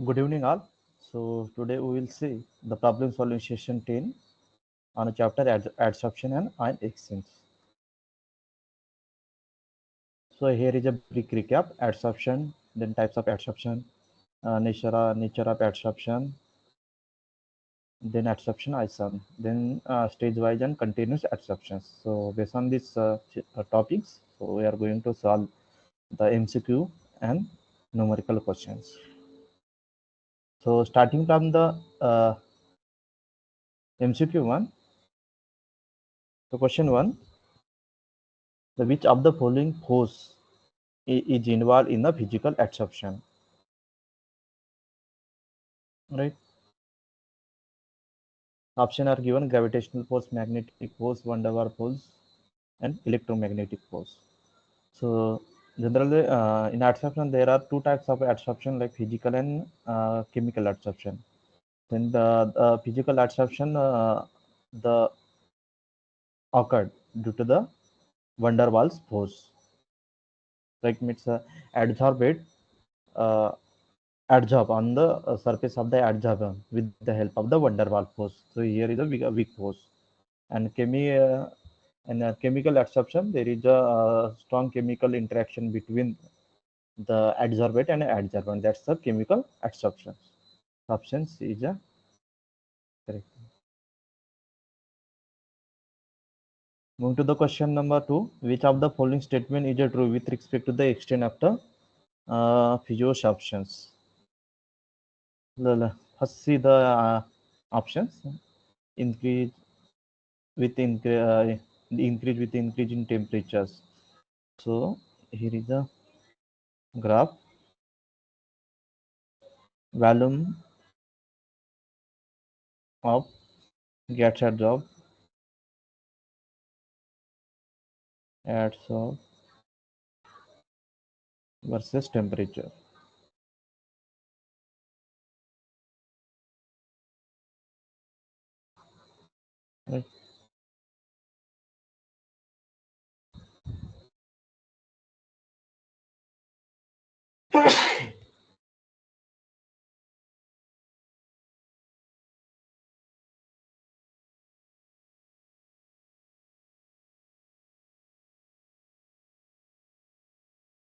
Good evening, all. So today we will see the problem solving session 10 on a chapter adsorption and ion exchange. So here is a brief recap: adsorption, then types of adsorption, nature of adsorption, then adsorption isom, then stage-wise and continuous adsorptions. So based on these topics, so we are going to solve the MCQ and numerical questions. So starting from the MCQ one, so question one. Which of the following force is involved in the physical adsorption? Right? Option are given: gravitational force, magnetic force, van der Waals force, and electromagnetic force. So generally, in adsorption, there are two types of adsorption, like physical and chemical adsorption. Then the physical adsorption, the occurred due to the van der Waals force. Like means adsorbate uh, adsorb on the surface of the adsorbent with the help of the van der Waals force. So here is a weak force. And in chemical adsorption, there is a strong chemical interaction between the adsorbate and adsorbent. That's the chemical adsorption. Option C is a correct. Moving to the question number 2, which of the following statement is a true with respect to the extent of the physiosoptions? First, see the options. Increase with increase with increase in temperatures. So here is a graph. Volume of gas adsorb adsorb versus temperature. Right.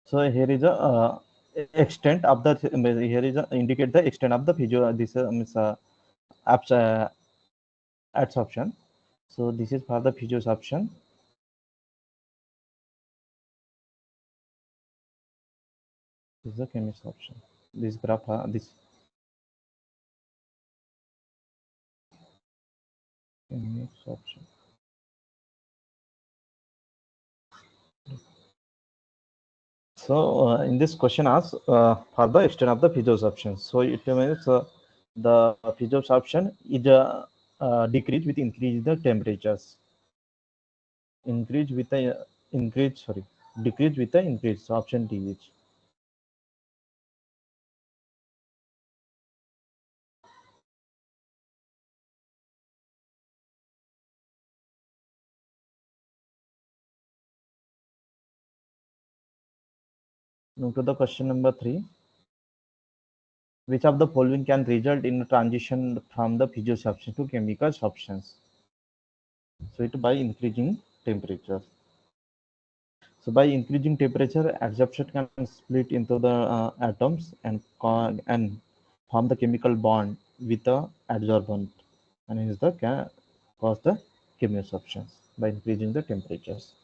So here is a extent of the here is a indicate the extent of the physio this means adsorption. So this is for the physiosoption. This is the chemistry option. This graph this chemistry option. So in this question asks for the extent of the physiosoption. So it means the physiosoption is decrease with increase in the temperatures. Increase with the increase, sorry, decrease with the increase. So option D is now to the question number 3. Which of the following can result in a transition from the physiosoption to chemical substance? So it by increasing temperature. So by increasing temperature, adsorption can split into the atoms and form the chemical bond with the adsorbent, and hence the can cause the chemiosubstance by increasing the temperatures.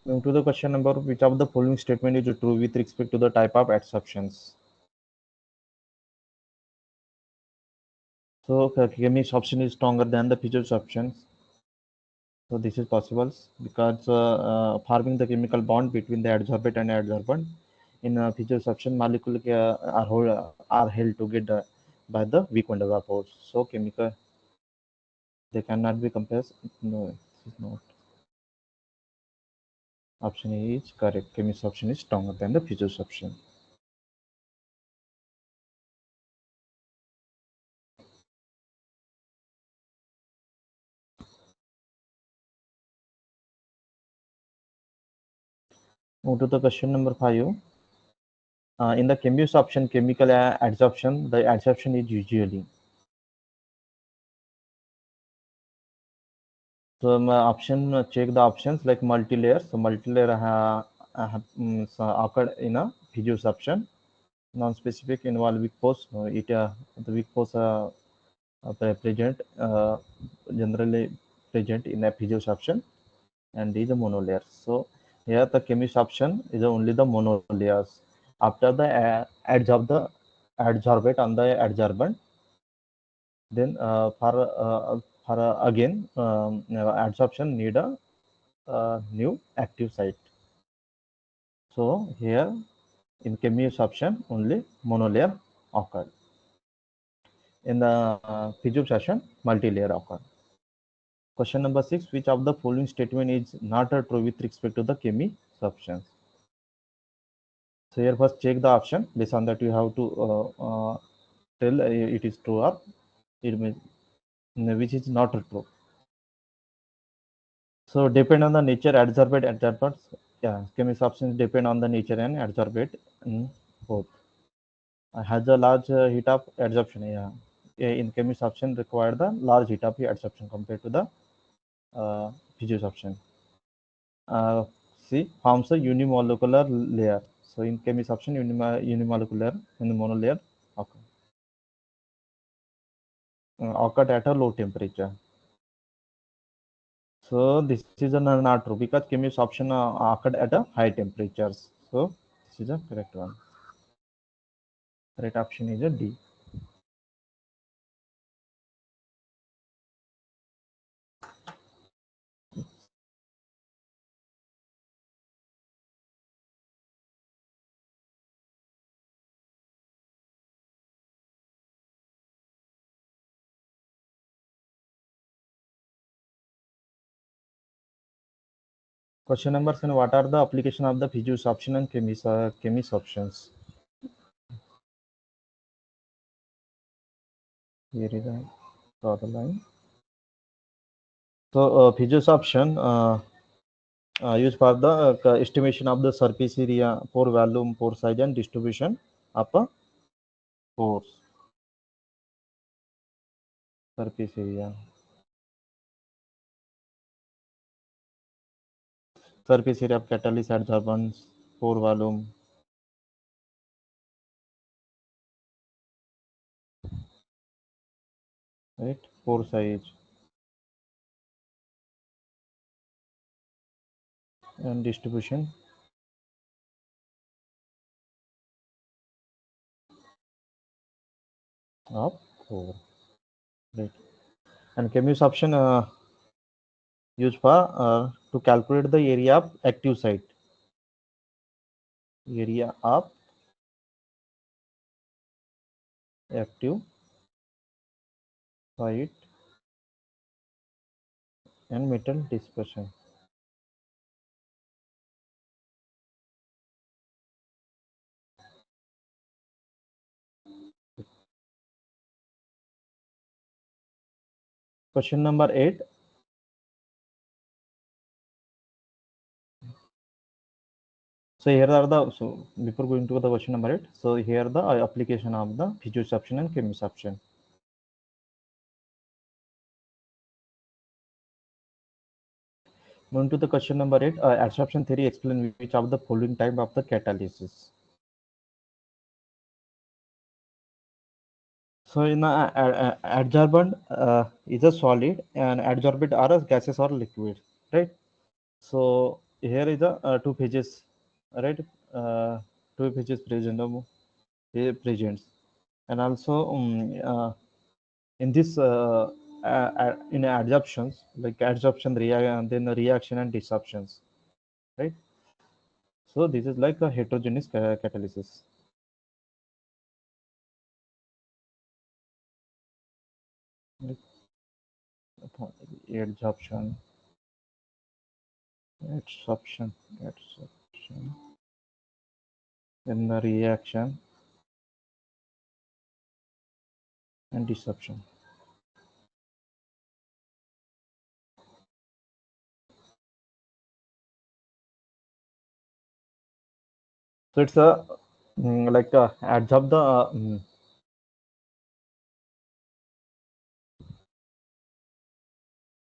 Now to the question number: which of the following statement is true with respect to the type of adsorptions? So chemiosubstance is stronger than the physiosubstance. So this is possible because forming the chemical bond between the adsorbate and adsorbent in physiosubstance molecule are held together by the weak van der Waals force. So chemical they cannot be compared. No, this is not. Option A is correct. Chemisubstance is stronger than the physiosubstance. Move to the question number 5. In the chemistry option, chemical adsorption, the adsorption is usually. So option check the options like multi-layer. So multi-layer so occurred in a physiosorption. Non-specific involve weak pose. The weak pose present generally present in a physiosorption, and is a monolayer. So here the chemist option is only the monolayers. After the edge of the adsorbate on the adsorbent, then for again adsorption need a new active site. So here in chemist option only monolayer occurred. In the physiosorption multi-layer occurred. Question number 6. Which of the following statement is not a true with respect to the chemi substance? So here first check the option. Based on that you have to tell it is true or it means which is not true. So depend on the nature adsorbate adsorbents. Yeah, chemi substance depend on the nature and adsorbate both. Has a large heat of adsorption. In chemi substance require the large heat of adsorption compared to the physiosorption. C forms a unimolecular layer. So in chemisubstance, unimolecular in the monolayer occur, occurred at a low temperature. So this is not true because chemisubstance occurred at a high temperatures. So this is a correct one. Correct option is a D. Question number 7. What are the application of the physiosorption and chemisoptions? Here is a draw the line. So physiosorption used for the estimation of the surface area, pore volume, pore size, and distribution of pores. Surface area. Surface area of catalyst adsorbents, pore volume, right? Pore size and distribution of pore, right? And chemist option used for to calculate the area of active site, area of active site and metal dispersion. Question number 8. So here are the before going to the question number 8. So here the application of the physiosorption and chemisoption. Moving to the question number 8. Adsorption theory explain which of the following type of the catalysis. So in adsorbent is a solid and adsorbate are as gases or liquid, right? So here is a two phases, right? Two phases present, presents, and also in this in adsorptions like adsorption and then the reaction and disruptions, right? So this is like a heterogeneous catalysis. Like adsorption, adsorption, adsorption, then the reaction and disruption. So it's a like adsorb the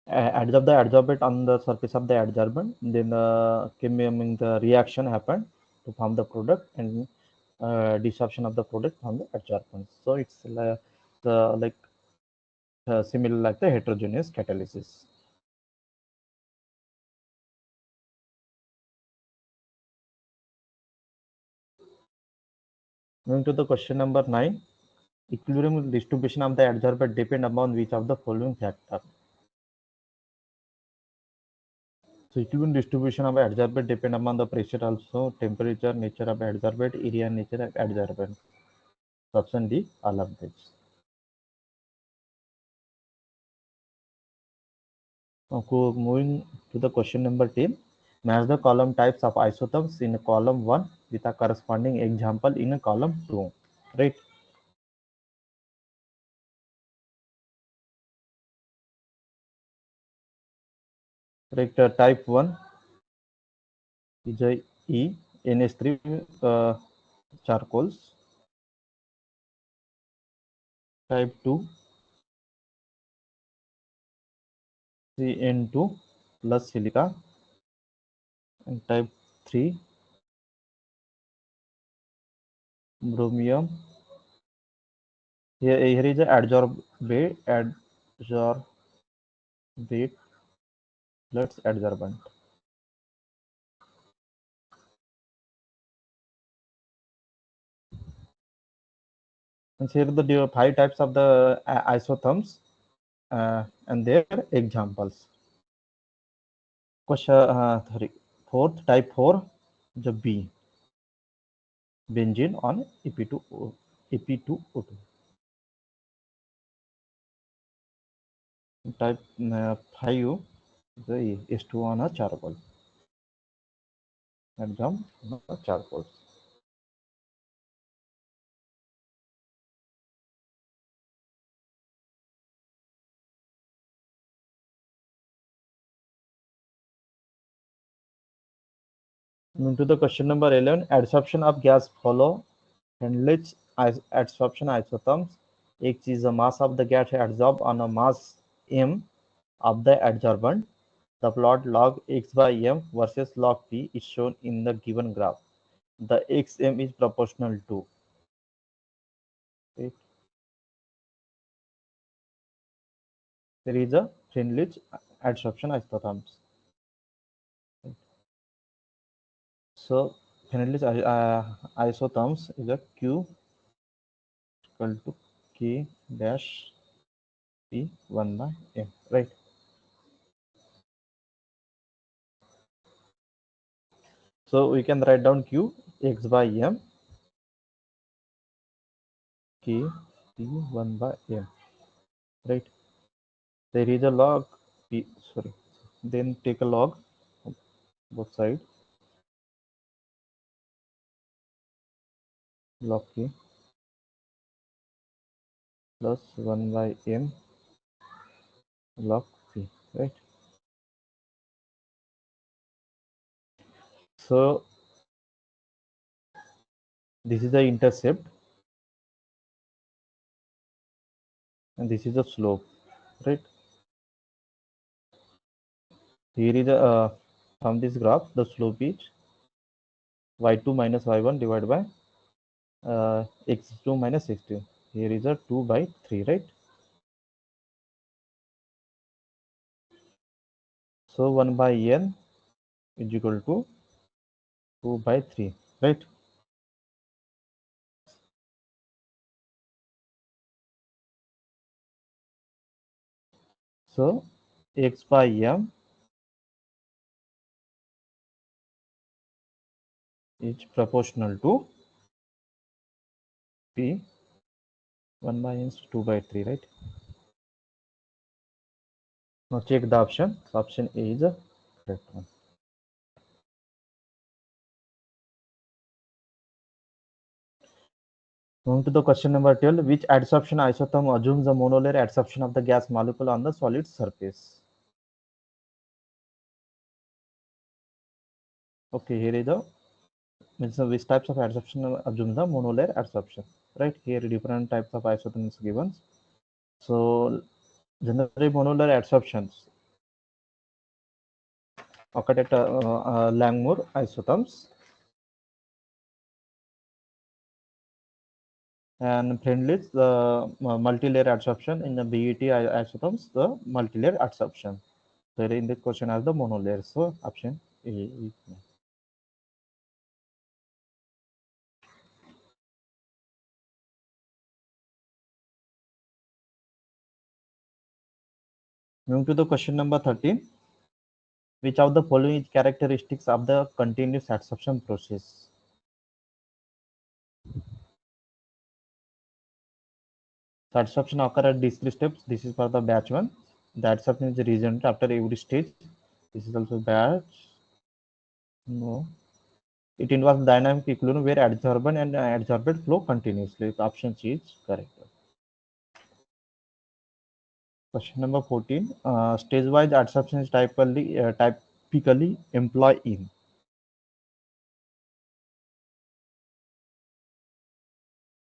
adsorb the adsorbate on the surface of the adsorbent. Then the reaction happened to form the product, and desorption of the product from the adsorbent. So it's like similar like the heterogeneous catalysis. Moving to the question number 9, equilibrium distribution of the adsorbent depend upon which of the following factor? So equilibrium distribution of adsorbent depend upon the pressure also, temperature, nature of adsorbent, area, nature of adsorbent. Option D, all of this. Okay, moving to the question number 10. Match the column types of isotopes in column 1 with a corresponding example in column 2. Right? Right. Type 1 is a E, NH3 charcoals. Type 2, CN2 plus silica. And type 3, bromium. Here is a adsorbate plus adsorbent. And here are the 5 types of the isotherms and their examples. Question fourth, type 4, the B, benzene on Ep2O2. Type 5, the H2 on a charcoal. Exam charcoal. Into the question number 11, adsorption of gas follow Handlich's adsorption isotherms. X is the mass of the gas adsorbed on a mass m of the adsorbent. The plot log x by m versus log p is shown in the given graph. The xm is proportional to. Okay. There is a Handlich's adsorption isotherms. So Handlich's isotherms is a Q equal to K dash P 1 by m, right? So we can write down Q x by m K P 1 by m, right? There is a log P, sorry. Then take a log both sides, log K plus 1 by m log P, right? So this is the intercept and this is the slope, right? Here is a from this graph the slope is y2 minus y1 divided by x2 minus x2. Here is a 2 by 3, right? So 1 by n is equal to 2 by 3, right? So x by m is proportional to p 1 by n is 2 by 3, right? Now check the option. Option A is the correct one. Moving to the question number 12, which adsorption isotherm assumes the monolar adsorption of the gas molecule on the solid surface? Okay, here is the means which types of adsorption assume the monolayer adsorption, right? Here different types of isotopes given. So generally monolayer adsorptions occur at Langmuir isotopes, and friendly the multi-layer adsorption in the BET isotopes, the multi-layer adsorption. So in this question as the monolayer, so option A is no. Moving to the question number 13. Which of the following is characteristics of the continuous adsorption process? So adsorption occur at discrete steps. This is for the batch one. The adsorption is regenerated after every stage. This is also batch. No. It involves dynamic equilibrium where adsorbent and adsorbate flow continuously. So option C is correct. Question number 14. Stage-wise adsorption is typically employed in.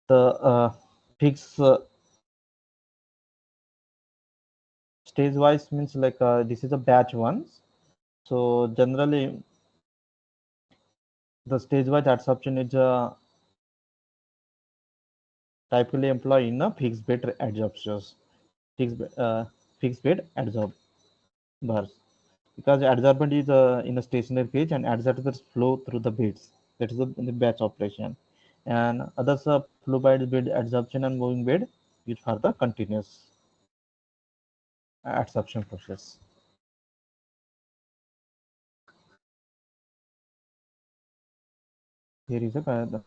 The fixed stage-wise means like this is a batch one. So generally the stage-wise adsorption is typically employed in a fixed bed adsorptions, fixed, uh, fixed bed adsorbers, because adsorbent is in a stationary phase and adsorbers flow through the beds. That is the batch operation, and others fluid bed adsorption and moving bed is for the continuous adsorption process. Here is a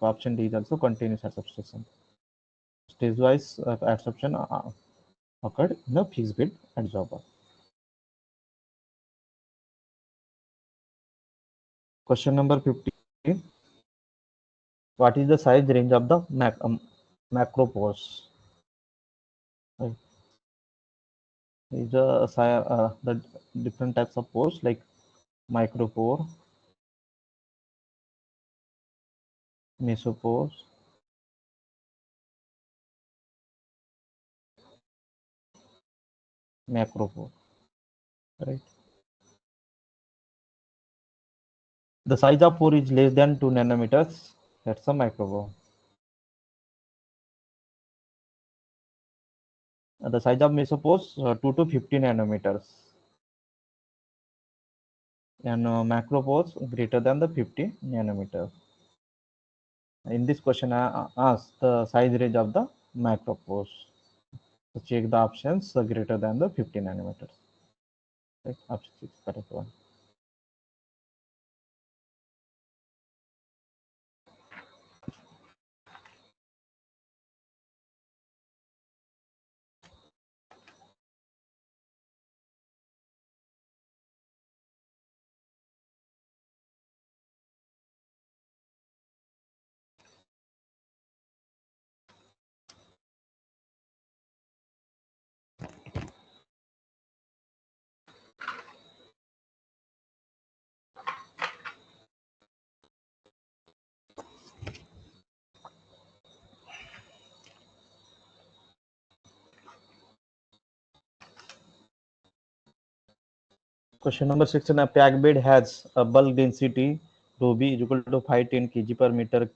option D is also continuous adsorption. Stage-wise adsorption occurred in a fixed bed adsorber. Question number 15. What is the size range of the macropores? Right. Is the different types of pores like micropore, mesopores, macropore. Right. The size of pore is less than 2 nanometers. That's a micropore. The size of mesopores 2 to 50 nanometers, and macropores greater than the 50 nanometers. In this question, I ask the size range of the macropores. So check the options greater than the 50 nanometers. Right? Option 6 correct one. Question number 6. A packed bed has a bulk density rho b is equal to 510 kg per meter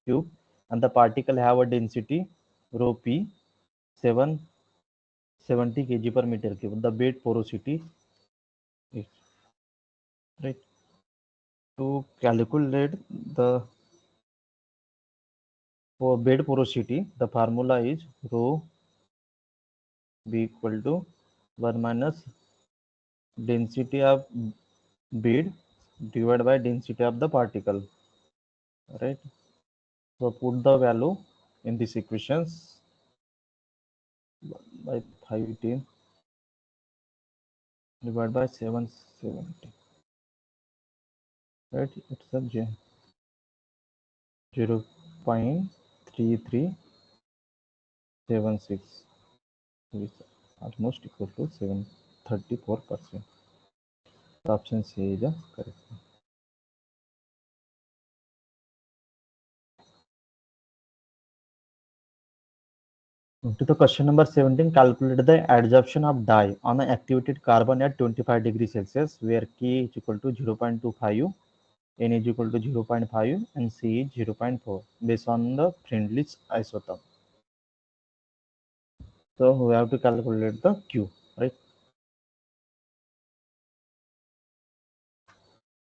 cube, and the particle have a density rho p 770 kg per meter cube. The bed porosity is right. To calculate the for bed porosity, the formula is rho b equal to 1 minus density of bed divided by density of the particle, right? So put the value in these equations by 510 divided by 770, right? It's a 0.3376, which is almost equal to 734%. The option C is the correct one. To the question number 17, calculate the adsorption of dye on an activated carbon at 25 degrees Celsius, where K is equal to 0.25, N is equal to 0.5, and C is 0.4, based on the Friendly's isotope. So we have to calculate the Q, right?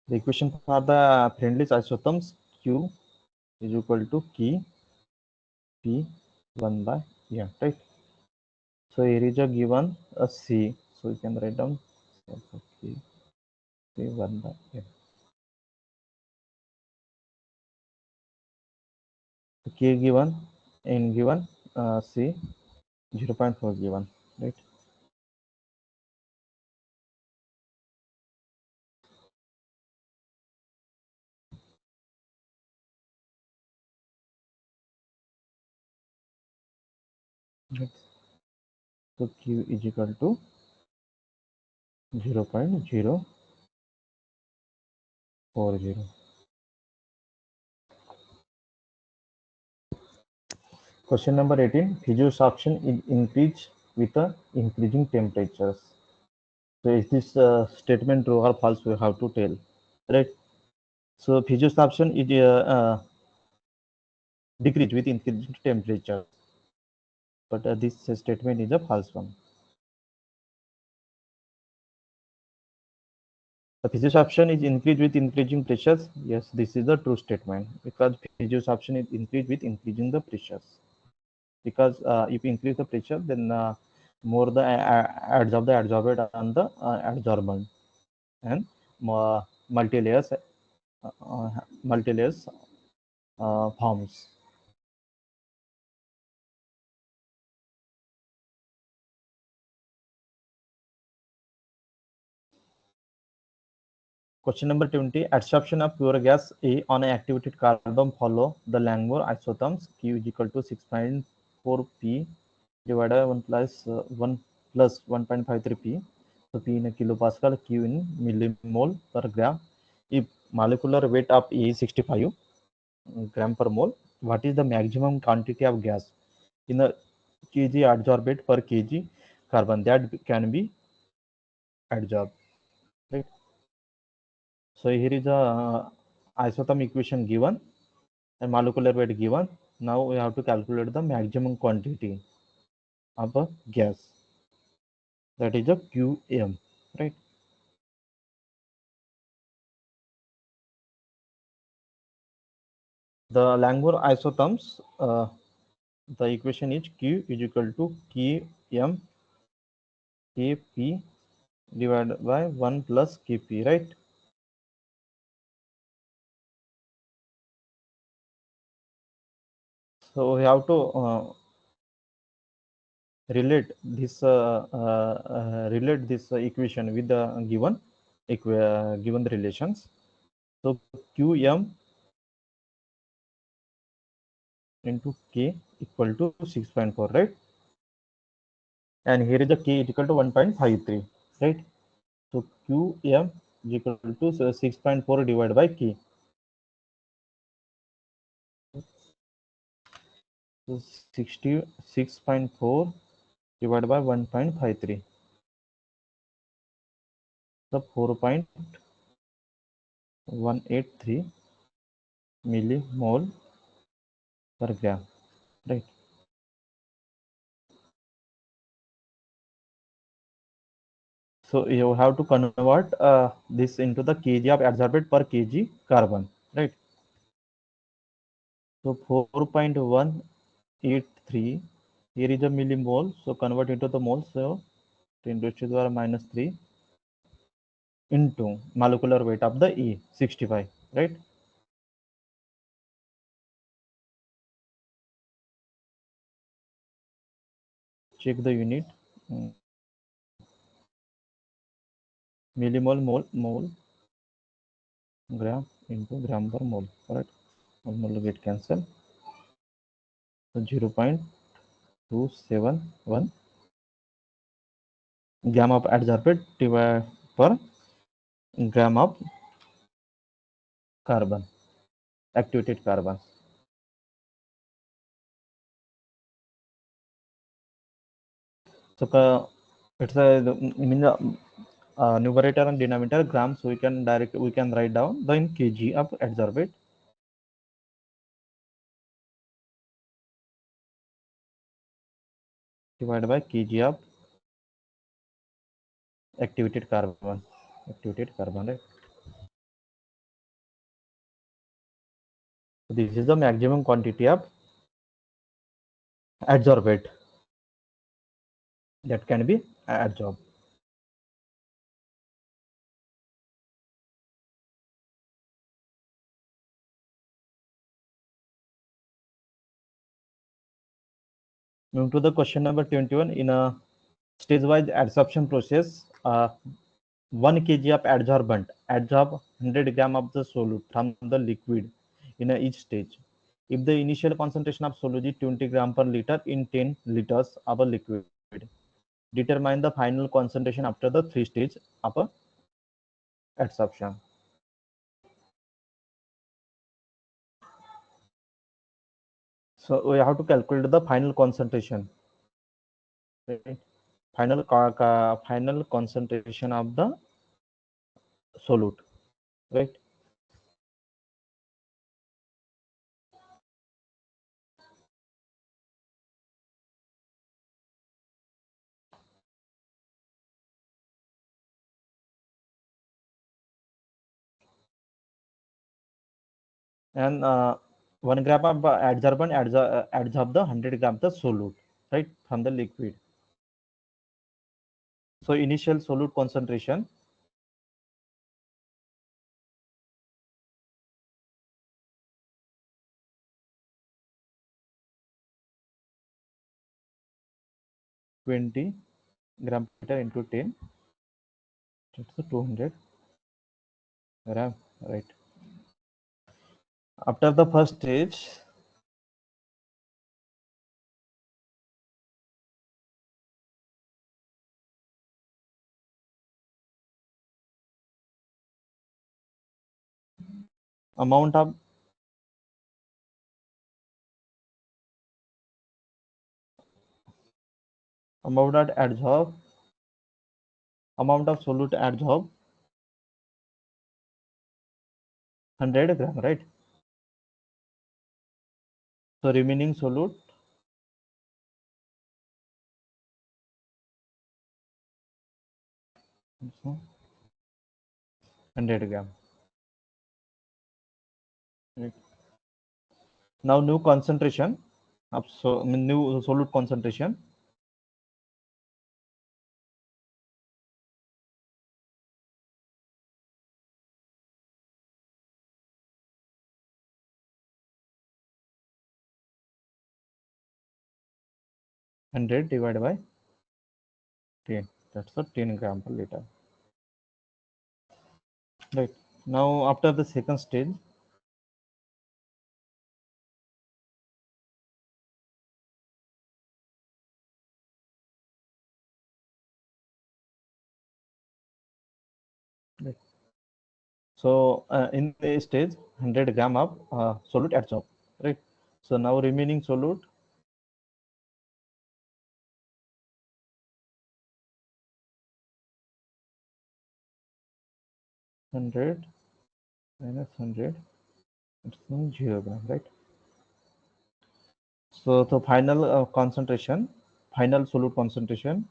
The equation for the Friendly's isotopes, Q is equal to K P 1 by M, right? So here is a given a C, so you can write down K P 1 by M. K given, N given, C 0.4 given, right? Right. So Q is equal to 0.040. Question number 18. Physiosorption is increased with increasing temperatures. So is this statement true or false? We have to tell, right? So physiosorption is decreased with increasing temperature, but this statement is a false one. The physiosorption is increased with increasing pressures. Yes, this is the true statement because physiosorption is increased with increasing the pressures. Because if you increase the pressure, then more the adds of the adsorbate and the adsorbent and multi-layers multi-layers forms. Question number 20. Adsorption of pure gas A on an activated carbon follow the Langmuir isotherms Q is equal to 6.4 P divided by 1 plus 1.53 P. So P in a kilopascal, Q in millimole per gram. If molecular weight of A is 65 gram per mole, what is the maximum quantity of gas in a kg adsorbate per kg carbon that can be adsorbed? Right. So here is a isotherm equation given and molecular weight given. Now we have to calculate the maximum quantity of a gas, that is a QM, right? The Langmuir isotherms, the equation is Q is equal to Km Kp divided by 1 plus Kp, right? So we have to relate this equation with the given the relations. So Qm into K equal to 6.4, right? And here is the K is equal to 1.53, right? So Qm is equal to 6.4 divided by K. So 66.4 divided by 1.53. So 4.183 millimole per gram, right? So you have to convert this into the kg of adsorbate per kg carbon, right? So 4.183, here is a millimole, so convert into the mole, so 10 raised to the power minus 3 into molecular weight of the E, 65, right? Check the unit. Millimole, mole, gram into gram per mole, correct? Mole get cancelled. So 0.271 gram of adsorbate divided per gram of carbon, activated carbon. So it's a mean the numerator and denominator grams. We can write down the in kg of adsorbate divided by kg of activated carbon. Activated carbon, right? So this is the maximum quantity of adsorbate that can be adsorbed. Moving to the question number 21, in a stage-wise adsorption process, 1 kg of adsorbent adsorb 100 gram of the solute from the liquid in each stage. If the initial concentration of solute is 20 gram per liter in 10 liters of a liquid, determine the final concentration after the 3 stage of a adsorption. So we have to calculate the final concentration, right? Final concentration of the solute, right? And 1 gram of adsorbent adsorb the 100 gram the solute, right, from the liquid. So initial solute concentration 20 gram per liter into 10, that's the 200 gram, right? After the first stage, amount of amount of adsorb amount of solute adsorb 100 gram, right? So remaining solute so 100 gram, right? Now new concentration of new solute concentration hundred divided by 10, that's the 10 gram per liter, right? Now after the second stage, right? So in the stage 100 gram of solute adsorb, right? So now remaining solute 100 minus 100, it's 0 gram, right? So the final concentration, final solute concentration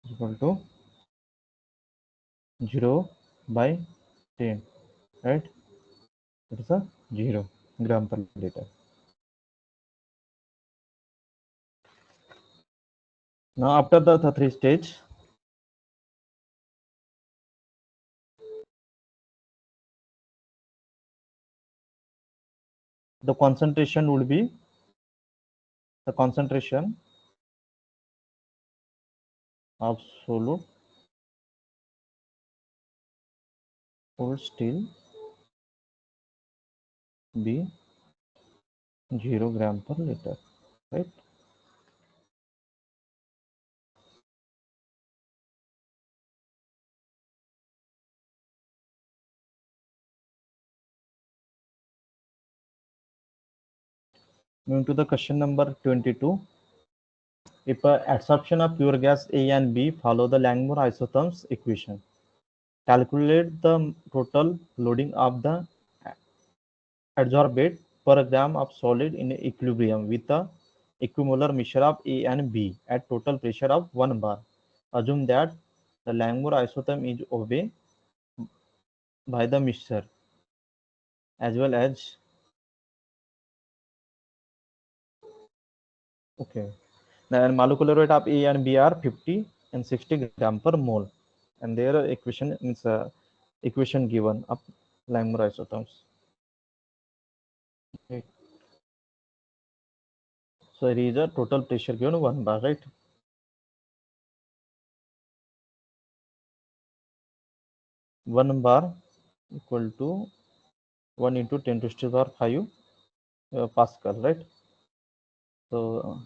is equal to 0 by 10, right? It is a 0 gram per liter. Now after the three stage, the concentration would be the concentration of solute would still be 0 gram per liter, right? Moving to the question number 22. If adsorption of pure gas A and B follow the Langmuir isotherms equation, calculate the total loading of the adsorbate per gram of solid in equilibrium with the equimolar mixture of A and B at total pressure of 1 bar. Assume that the Langmuir isotherm is obeyed by the mixture as well as okay. Then molecular weight of A and B are 50 and 60 gram per mole, and their equation means equation given of Langmuir isotherms. Okay. So it is a total pressure given 1 bar, right? 1 bar equal to 1 into 10 to the power 5 Pascal, right? So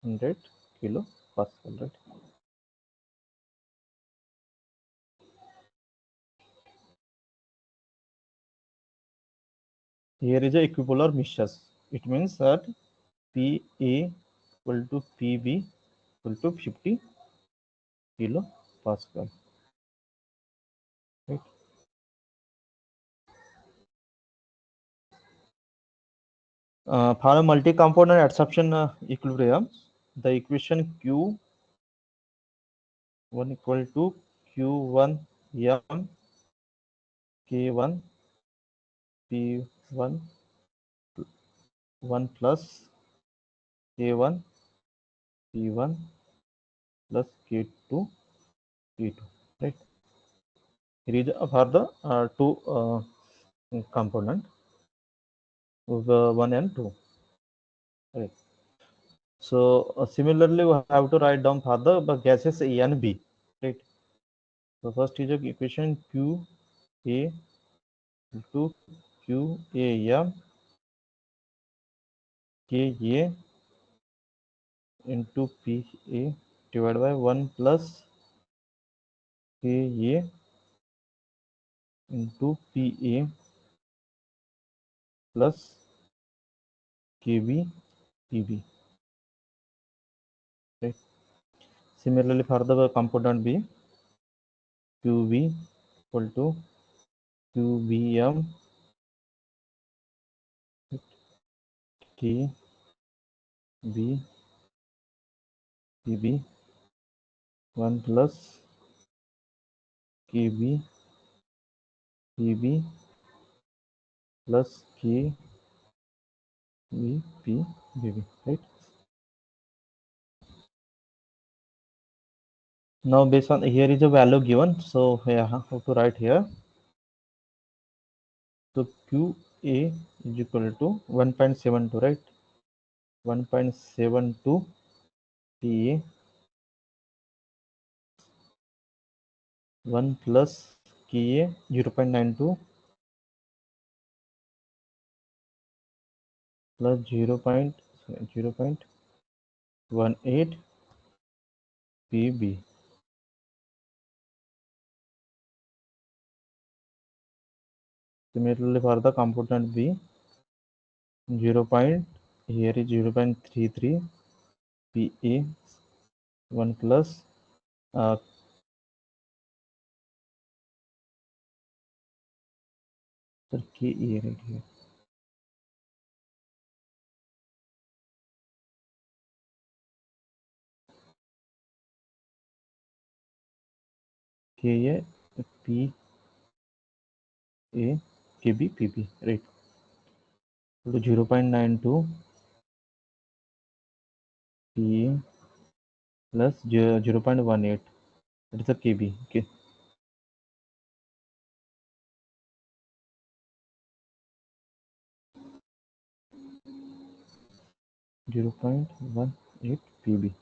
100 kilo Pascal, right? Here is a equipolar mixtures. It means that Pa equal to Pb equal to 50 kilo Pascal, right? For a multi-component adsorption equilibrium, the equation Q1 equal to Q1 M K1 P1 1 plus K1 P1 plus K2 P2, right? It is for the two component of 1 and 2, right? So similarly, we have to write down for the gases A and B, right? So first is the equation Q A to Q A M K A into P A divided by 1 plus K A into P A plus K B P B, right? Similarly, for the component B, Q B equal to Q B M K B P B 1 plus K B P B plus K B P B B, right? Now based on here is a value given, so yeah, how to write here. So Q A is equal to 1.72, right? 1.72 P A 1 plus K A 0.92 plus 0.18 P B. Similarly for the component B, 0. Here is 0.33 P A 1 plus K A right here. K A P A K B P B, right? So 0.92 P A plus 0.18. That is the KB. Okay. 0.18 PB.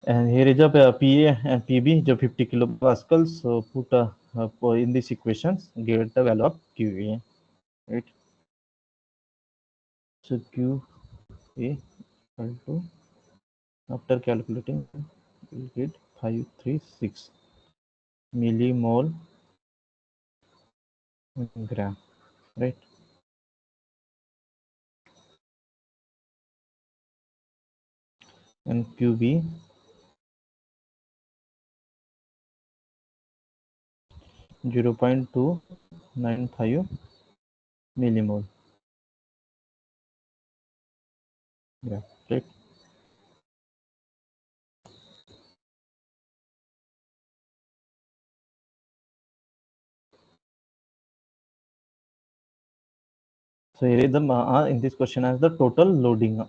And here is a PA and PB, the 50 kilopascals. So put in these equations, get the value of QA, right? So QA equal to, after calculating, we get 536 millimole gram, right? and QB 0.295 millimole. Yeah, right. So here is the in this question as the total loading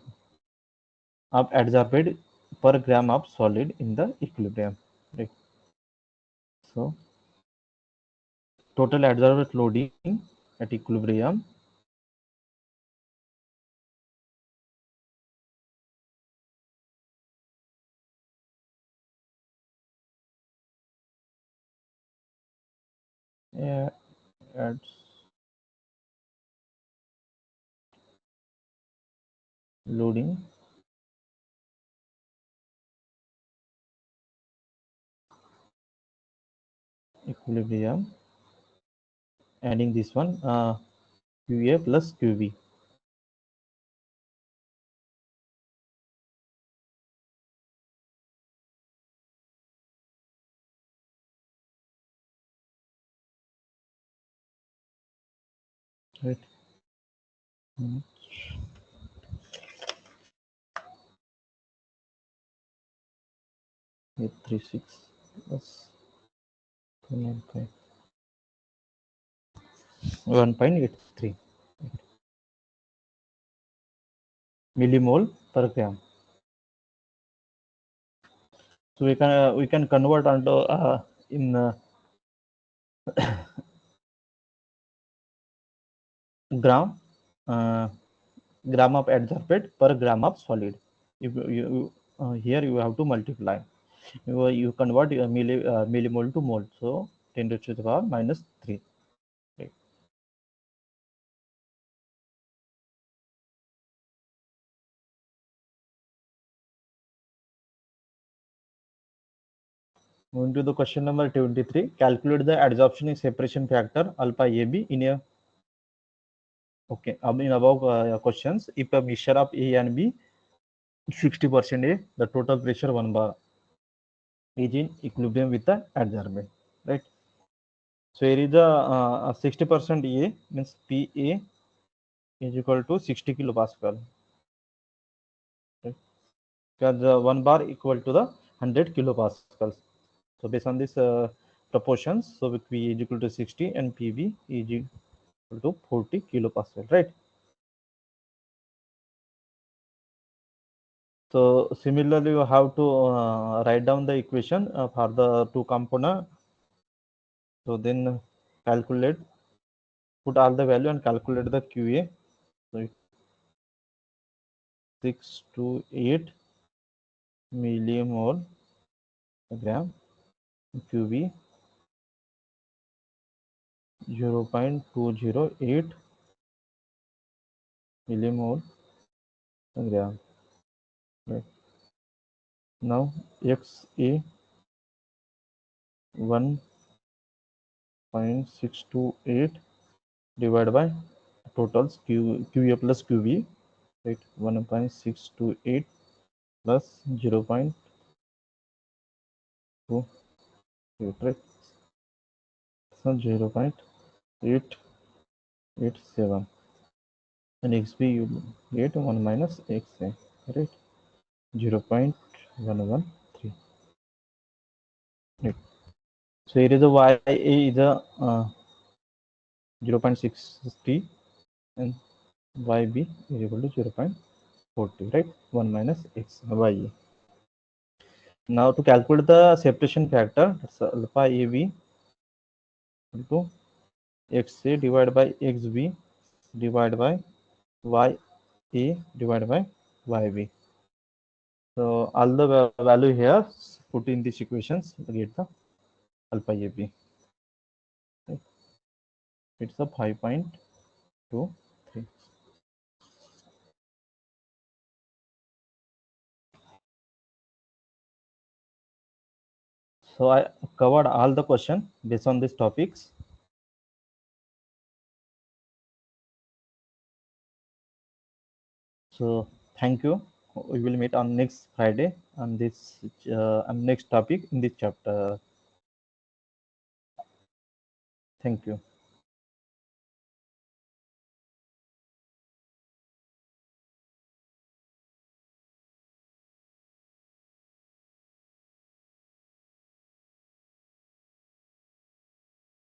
of adsorbed per gram of solid in the equilibrium. Right. So total adsorbed loading at equilibrium adds loading equilibrium, adding this one QA plus QB. Right. 836 plus 295 1.83 millimole per gram. So we can convert onto in gram uh, gram of adsorbate per gram of solid. If you here you have to multiply. You convert millimole to mole. So 10 to the power minus 3. Right. Moving to the question number 23. Calculate the adsorption and separation factor alpha AB in a in above questions. If a mixture of A and B 60% A, the total pressure 1 bar is in equilibrium with the adsorbent. Right. So here is the 60% A means PA is equal to 60 kilopascal. Right. Because 1 bar equal to the 100 kilopascals. So based on this proportions, so P is equal to 60 and PB is equal to 40 kilopascal, right? So similarly, you have to write down the equation for the two component. So then calculate, put all the value and calculate the QA. So 628 millimole per gram, QB 0.208 millimole per gram. Right. Now XA 1.628 divided by totals QA plus QB, right? 1.628 plus 0.2, right? So 0.887 and XB you get 1 minus XA, right? 0.113, right? So here is a YA is a 0.60 and YB is equal to 0.40, right? 1 minus X YA. Now to calculate the separation factor, that's alpha AB into XA divided by XB divided by YA divided by YB. So all the value here put in these equations to get the alpha AB. Okay. It's a 5.23. So I covered all the question based on these topics. So thank you we will meet on next Friday on this next topic in this chapter. Thank you.